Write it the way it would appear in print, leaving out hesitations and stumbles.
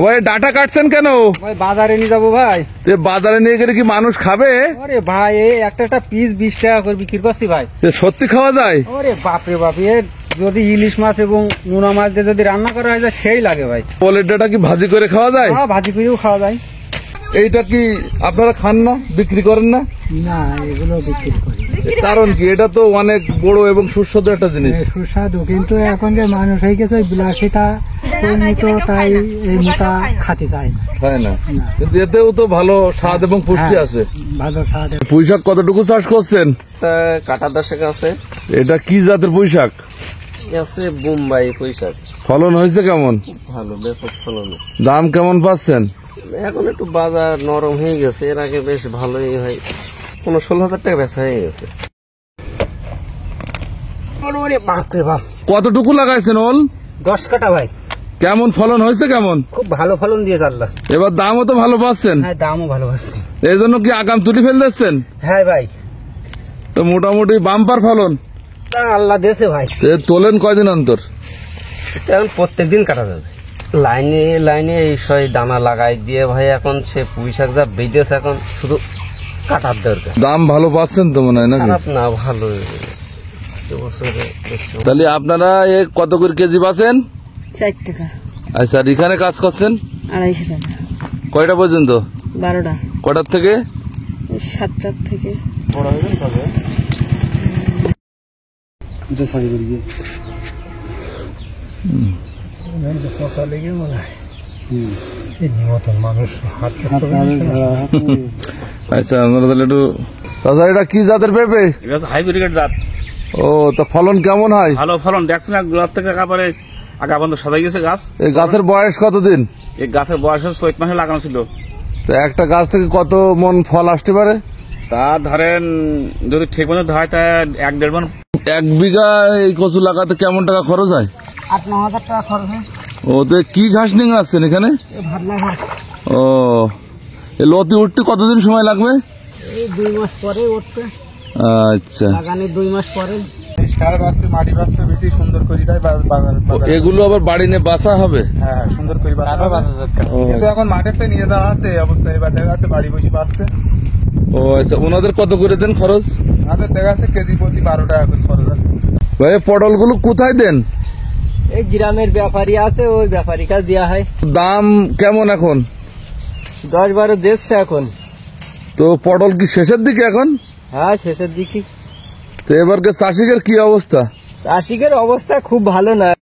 ভাই ডাটা কাটছেন কেন? ভাই বাজারে নিয়ে যাবো ভাই। বাজারে নিয়ে গেলে কি মানুষ খাবে? আরে ভাই এই একটা পিস 20 টাকা করে বিক্রি করছি ভাই। সত্যি খাওয়া যায়? আরে বাপরে বাপ, যদি ইলিশ মাছ এবং নোনা মাছ দিয়ে যদি রান্না করা হয় সেই লাগে ভাই। পোলের ডাটা কি ভাজি করে খাওয়া যায়? হ্যাঁ, ভাজি করেও খাওয়া যায়। এইটা কি আপনারা খান না, বিক্রি করেন না? না, এগুলো বিক্রি করি। কারণ কি, এটা তো অনেক বড় এবং সুস্বাদু একটা জিনিস। সুস্বাদু, কিন্তু এখনকার মানুষ হয়ে গেছে বিলাসিতা পরিণত, তাই এই মোটা খাতে চায় না। খায় না, কিন্তু এতেও তো ভালো স্বাদ এবং পুষ্টি আছে। ভালো স্বাদ। পুঁইশাক কতটুকু চাষ করছেন? কাটা 10 আছে। এটা কি জাতের পুঁইশাক? আছে বোম্বাই পুঁইশাক। ফলন হয়েছে কেমন? ভালো, ব্যাপক ফলন। দাম কেমন পাচ্ছেন? এখন একটু বাজার নরম হয়ে গেছে, এর আগে বেশ ভালোই হয়, 16,000 টাকা বেচা হয়ে গেছে। কতটুকু লাগাইছেন ওল? 10 কাটা ভাই। কেমন ফলন হয়েছে? কেমন? খুব ভালো ফলন দিয়েছে আল্লাহ। এবার দামও তো ভালো পাচ্ছেন? হ্যাঁ, দামও ভালো পাচ্ছি। এই জন্য কি আগাম তুলি ফেল দিচ্ছেন? হ্যাঁ ভাই, তো মোটামুটি বাম্পার ফলন তা আল্লাহ দেশে ভাই। তোলেন কয়দিন অন্তর? এখন প্রত্যেকদিন কাটা যাবে। লাইনে লাইনে এই সব দানা লাগাই দিয়ে ভাই, এখন সে পুঁইশাক যা বেঁধেছে, এখন শুধু কাটার দরকার। দাম ভালো পাচ্ছেন তো মনে হয় নাকি? খারাপ না, ভালো। তাহলে আপনারা কত করে কেজি পাচ্ছেন? 4 টাকা। আচ্ছা, আর এখানে কাজ করছেন 250 টাকা। কয়টা পর্যন্ত? 12টা। কটার থেকে? 7টার থেকে। আচ্ছা, আমরা তাহলে একটু চাচা, এটা কি জাতের পেঁপে? হাইব্রিড জাত। ও, তা ফলন কেমন হয়? ভালো ফলন দেখছেন, গোড়ার থেকে একেবারে আগা বন্ধ সাজাই গেছে গাছ। এই গাছের বয়স কতদিন? এই গাছের বয়স 4 মাসে লাগানো ছিল। তো একটা গাছ থেকে কত মন ফল আসতে পারে? তা ধরেন যদি ঠিক মতো হয় তা 1-1.5 মণ। 1 বিঘা এই কচু লাগাতে কেমন টাকা খরচ হয়? 8-9 হাজার টাকা খরচ হয়। ও, তো কি ঘাস নিয়ে আসছেন এখানে? ভাবনা ঘাস। ও, এই লতি উঠতে কতদিন সময় লাগবে? এই 2 মাস পরে উঠতে। আচ্ছা, লাগানোর 2 মাস পরে। সার বাঁচতে, মাটি বাঁচতে বেশি সুন্দর করে দেয় বাজারে। এগুলো আবার বাড়ি নিয়ে বাসা হবে? হ্যাঁ, সুন্দর করে কিন্তু এখন মাঠেতে নিয়ে যাওয়া আছে এই অবস্থায়, এবার দেখা যাচ্ছে বাড়ি বসে বাঁচতে। ও আচ্ছা, ওনাদের কত করে দেন খরচ? আমাদের দেখা যাচ্ছে কেজি প্রতি 12 টাকা করে খরচ আছে। ভাই, পটলগুলো কোথায় দেন? এই গ্রামের ব্যাপারী আছে, ওই ব্যাপারী কাছে দেওয়া হয়। দাম কেমন এখন? 10-12 দিচ্ছে এখন। তো পটল কি শেষের দিকে এখন? হ্যাঁ, শেষের দিকে। তো এবারকে চাষিকের কি অবস্থা? চাষিকের অবস্থা খুব ভালো না।